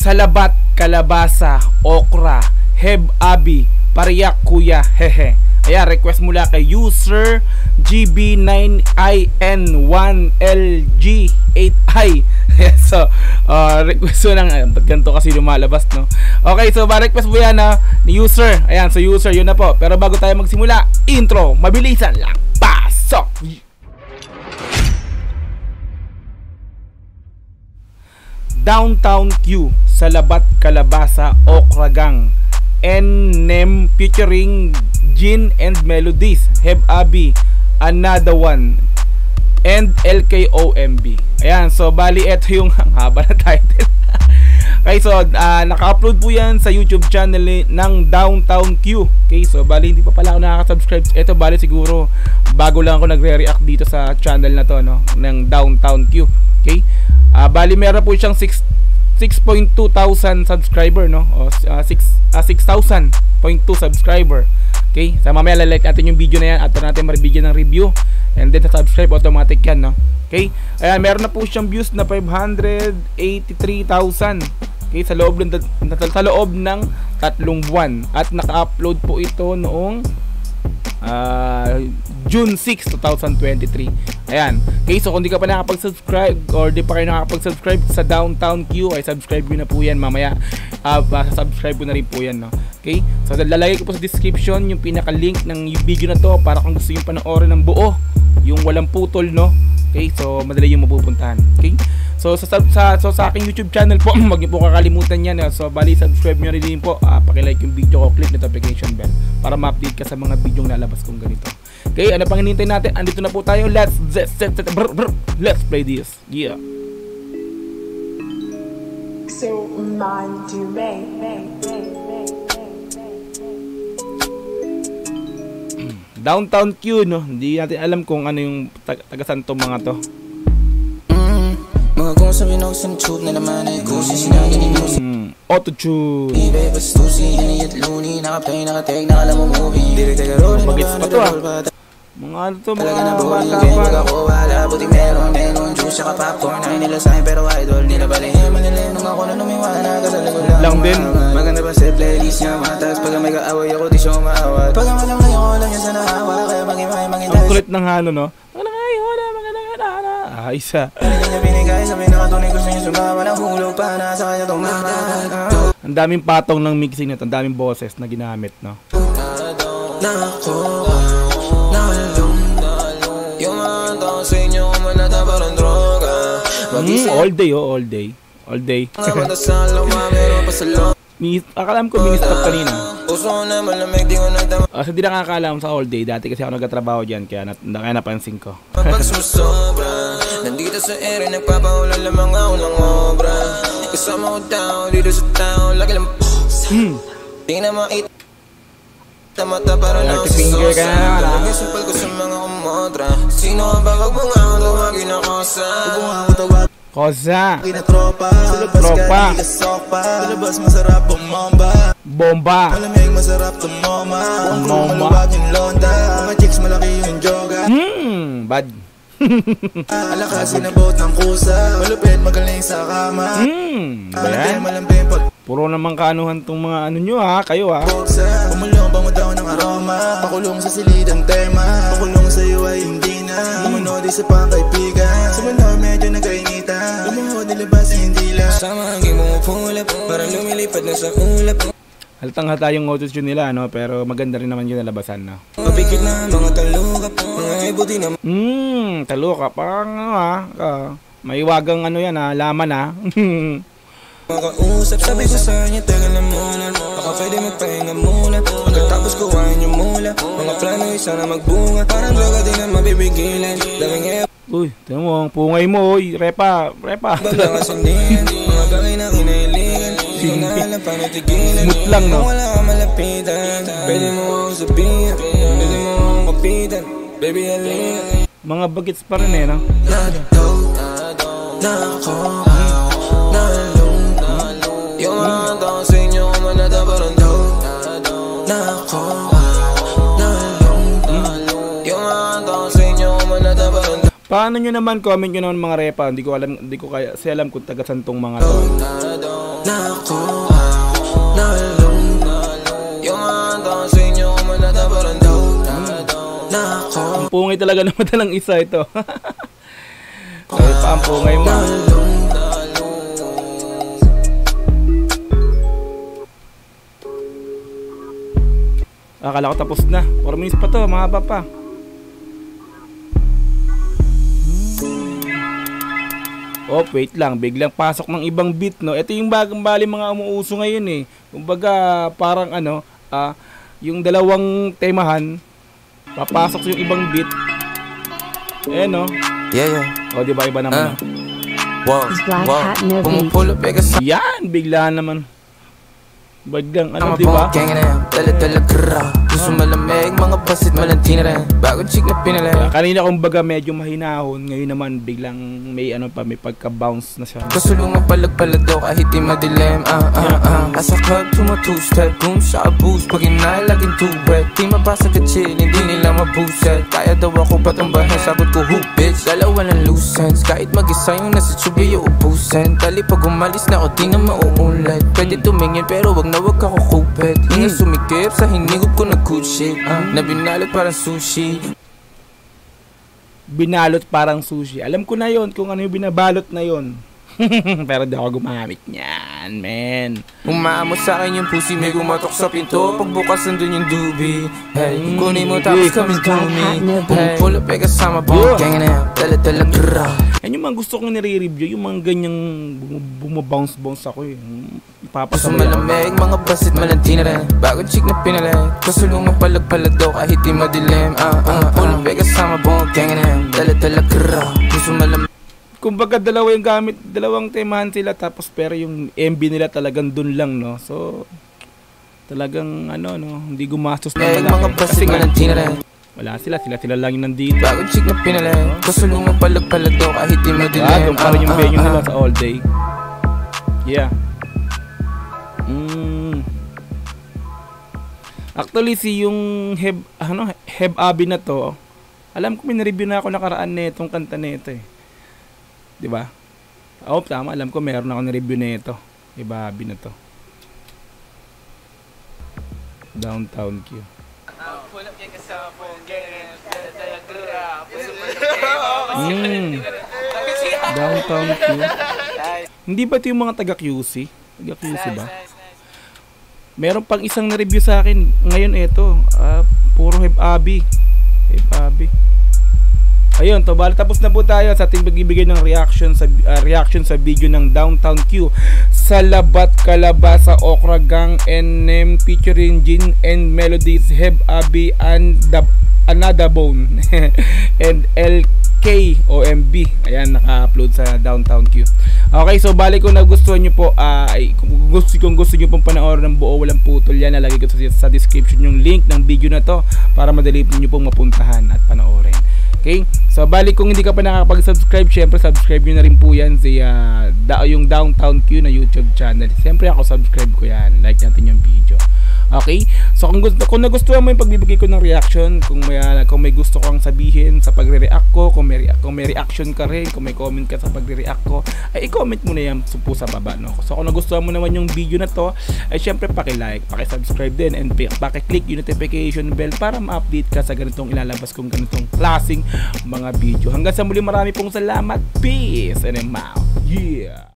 Salabat, kalabasa, okra, heb-abi, pariyak kuya, hehe. Ayan, request mula kay user GB9IN1LG8I. So, request mo lang, ba't ganito kasi lumalabas, no? Okay, so request mo yan ni user. Ayan, so user, yun na po. Pero bago tayo magsimula, intro, mabilisan lang. Pasok! Downtown Q, Salabat, Kalabasa, Okragang, NM featuring Gin and Melodies, Heb-Abi, Another One, and LKOMB. Ayan, so bali eto yung haba na title. Okay, so naka-upload po yan sa YouTube channel ng Downtown Q. Okay, so bali hindi pa pala ako nakaka-subscribe. Eto bali siguro bago lang ako nagre-react dito sa channel na to, no, ng Downtown Q. Okay, bali meron po siyang 6.2 thousand subscriber, no, o 6,000.2 subscriber. Okay, so mamaya lalike natin yung video na yan at natin maribigyan ng review, and then sa subscribe automatic yan, no. Okay, ayan, meron na po siyang views na 583,000. Okay, sa loob ng 3 buwan, at naka-upload po ito noong June 6, 2023. Ayan. Okay, so kung di ka pa nakapag-subscribe or di pa kayo nakapag-subscribe sa Downtown Q, ay subscribe nyo na po yan mamaya. Subscribe ko na rin po yan, no? Okay, so lalagay ko po sa description yung pinaka-link ng video na to para kung gusto yung panoorin ng buo, yung walang putol, no? Okay, so madali yung mapupuntahan. Okay, so sa aking YouTube channel po, wag niyo po kakalimutan yan. So bali subscribe nyo rin po, paki-like yung video ko, click notification bell para ma-update ka sa mga video na lalabas kong ganito. Okay, ano pang hinihintay natin? Andito na po tayo. Let's play this. Yeah. So mind to Downtown Q, no? Hindi natin alam kung ano yung taga-saan tong mga to. Mga kung sabi na sa tube na naman ay kusi sinagin ni music. Auto-tune. Ibe bastusi, hindi at luni, naka-play, naka-tag, nakala mo movie. Direct taga-roll, bagets pa to, mga ano to, mga bata pa. Wala, buti meron, juice, saka popcorn. Ay nila sa'yo pero idol, nila balihim. Manilim nung ako na numiwana, kasalikod lang din. Maganda ba sa playlist niya, matas. Pag may kaaway ako, di siya umaawat. Pag ang malang ngayon ko lang yan sa nahawa, kaya maging ang kulit ng halo, no? Isa. Ang daming patong ng mixing nito, ang daming boses na ginamit, no? All day, all day. All day. Akalam ko mini-stop kanina. So di nakakaalam sa all day. Dati kasi ako nagtatrabaho dyan, kaya napansin ko. Nandito sa ere, nagpapaulan lamang ako ng obra. Kasama ko down, dito sa town, lagi lang di na mait mata para lang sa sosa. Lalagay supal ko sa mga umotra. Sino ang bagag mga ako tawagin na kosa? Kosa. Tropa. Palabas masarap bomba. Bomba. Malamig masarap tumoma. Maluwag yung londa. Mga chicks malaki yung joga. Bad. Alakasin na boat ng kusa. Malupit magaling sa kama. Malampin pag puro naman kaanuhan tong mga ano nyo, ha? Kayo, ha? Pumulong bango daw ng aroma. Pakulong sa silid ang tema. Pakulong sa iyo ay hindi na. Lumunod di sa pangkaibigan. Sa mundo medyo nagkainitan. Lumuhod nilabas hindi lang. Sama ang mo pulap. Parang lumilipad na sa ulap. Halatang hata yung auto-tune nila, no? Pero maganda rin naman yung nalabasan, no? Mapikit na mga talukap. Mga ibuti na talukap. Parang, may wagang ano yan, ha? Laman, ha? Makausap, sabi ko sa kanya, tagal na muna. Baka pwede magpahinga muna. Pagkatapos kuhain yung mula. Mga plano isa na magbunga. Parang droga din na mabibigilan. Daming uy, tiyan mo, ang pungay mo, uy. Repa. Bagla kasundihan. Mga bagay na kinahiligan. Hindi na alam paano tigilan. Smooth lang, no? Kung wala ka malapitan, pwede mo ako sabihan. Pwede mo akong kapitan. Baby, halika. Mga bagets pa rin, eh, no? Yung mga tao sa inyo kumalata parang daw nako. Yung mga tao sa inyo kumalata parang daw. Paano nyo naman, comment nyo naman mga repa. Hindi ko kaya alam kung taga-saan tong mga to. na ako nalung. Yung mga taon sa inyo kumalata parang daw na ako. Ang pungay talaga na madalang isa ito. Ay pa ang pungay mo. Akala ko tapos na. 4 minutes pa to, mahaba pa. Oh, wait lang, biglang pasok ng ibang beat, no? Ito yung bagang bali mga umuuso ngayon eh. Kumbaga, parang ano, yung dalawang temahan, papasok yung ibang beat. Eh, no? Yeah. Oh, di ba iba naman? Wow. Pumupulo pegas. Yan, bigla naman. Baglang ano, di ba? Dala-dala gra. Gusto malamig, mga basit malantina rin. Bagong chick na pinala. Kanina kumbaga medyo mahinahon. Ngayon naman biglang may ano pa, may pagka-bounce na siya. Kasulungan palag-palado kahit di madilim. Asa club to my two-step. Boom, shot, boost. Pag inalagin too wet. Di mabasa ka chill, hindi nila mabuset. Kaya daw ako patambahin, sagot ko who bitch. Dalawa ng loose ends. Kahit mag-isa yung nasa tsubi yung ubusin. Dali pag umalis na ako di na mauulit. Pwede tumingin pero wag na wag ako kupit. Hinga sumikip sa hinigop ko na good shit. Na binalot parang sushi. Binalot parang sushi. Alam ko na yon kung ano yung binabalot na yon. Pero di ako gumamit niyan, men. Umamot sa akin yung pussy, may gumatok sa pinto. Pagbukas nandun yung dubi. Hey, kunin mo tapos kami dumi. Hey, pull up kasama bong gang na dala-dala gra. Yan yung mga gusto kong nire-review, yung mga ganyang bumabounce-bounce ako eh. Gusto malamig, mga basit malantina rin. Bagong chick na pinala. Kasulungan palag-palado kahit di madilim. Pull up kasama bong gang na dala-dala gra. Gusto malamig. Kumbaga dalawa yung gamit, dalawang temahan sila tapos pero yung MB nila talagang dun lang, no. So talagang ano, no, hindi gumastos ng malaki. Kasi wala sila lang yung nandito. Bagong chick na pinala. Kasulungan palag-palado kahit di madilim. Parang yung venue nila sa all day. Yeah. Actually si yung Heb Abi na to, alam ko may na-review na ako nakaraan na itong kanta na ito eh. Diba? Oh, tama. Alam ko meron ako na-review na ito. Iba Abi na to. Downtown Q. Downtown Q. Hindi ba ito yung mga taga-QC? Taga-QC ba? Meron pang isang na-review sa akin. Ngayon ito. Puro Heb Abi. Heb Abi. Ayun, to bali tapos na po tayo sa ating pagbibigay ng reaction sa video ng Downtown Q sa Labat Kalabasa Okra Gang NM featuring Jin and Melodies, Heb Abi and Another Bone and LK OMB. Ayan, naka-upload sa Downtown Q. Okay, so bali kung nagustuhan nyo po, kung gusto nyo pong panoorin ng buo walang putol yan, nalagay ko sa description yung link ng video na to para madali nyo pong mapuntahan at panoorin. Okay? So bali kung hindi ka pa nakakapag-subscribe, syempre subscribe nyo na rin po yan yung Downtown Q na YouTube channel. Syempre ako subscribe ko yan. Like natin yung video. Okay? So kung nagustuhan mo yung pagbibigay ko ng reaction, kung may gusto kang sabihin sa pagre-react ko, kung may reaction ka rin, kung may comment ka sa pagre-react ko, ay i-comment mo na yan po sa baba, no? So kung nagustuhan mo naman yung video na to, ay syempre paki-like, paki-subscribe din, and paki-click yung notification bell para ma-update ka sa ganitong ilalabas kong ganitong klaseng mga video. Hanggang sa muli, marami pong salamat. Peace and I'm out. Yeah!